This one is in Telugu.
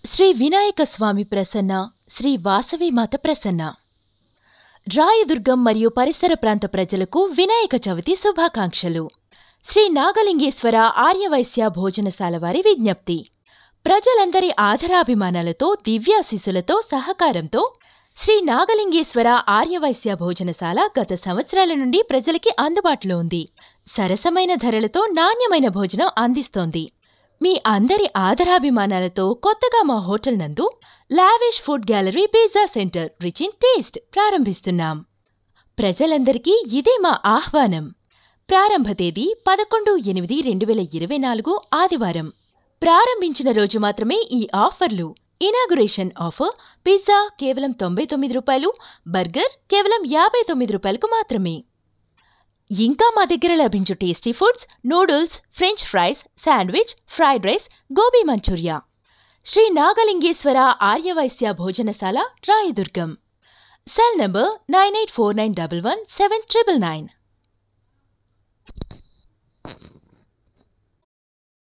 శ్రీ వినాయక స్వామి ప్రసన్న, శ్రీ వాసవి మాత ప్రసన్న. రాయదుర్గం మరియు పరిసర ప్రాంత ప్రజలకు వినాయక చవితి శుభాకాంక్షలు. శ్రీ నాగలింగేశ్వర ఆర్యవైశ్య భోజనశాల వారి విజ్ఞప్తి. ప్రజలందరి ఆదరాభిమానాలతో, దివ్యాశీసులతో, సహకారంతో శ్రీ నాగలింగేశ్వర ఆర్యవైశ్య భోజనశాల గత సంవత్సరాల నుండి ప్రజలకి అందుబాటులో ఉంది. సరసమైన ధరలతో నాణ్యమైన భోజనం అందిస్తోంది. మీ అందరి ఆదరాభిమానాలతో కొత్తగా మా హోటల్ నందు lavish food gallery pizza centre rich in taste ప్రారంభిస్తున్నాం. ప్రజలందరికీ ఇదే మా ఆహ్వానం. ప్రారంభ తేదీ 11/8/2024 ఆదివారం. ప్రారంభించిన రోజు మాత్రమే ఈ ఆఫర్లు. ఇనాగురేషన్ ఆఫర్: పిజ్జా కేవలం ₹99, బర్గర్ కేవలం ₹59 మాత్రమే. ఇంకా మా దగ్గర లభించు tasty foods: noodles, French fries, sandwich, fried rice, gobi Manchurian. Sri Nagalingeswara Arya భోజనశాల, రాయదుర్గం. Cell number 9849117999.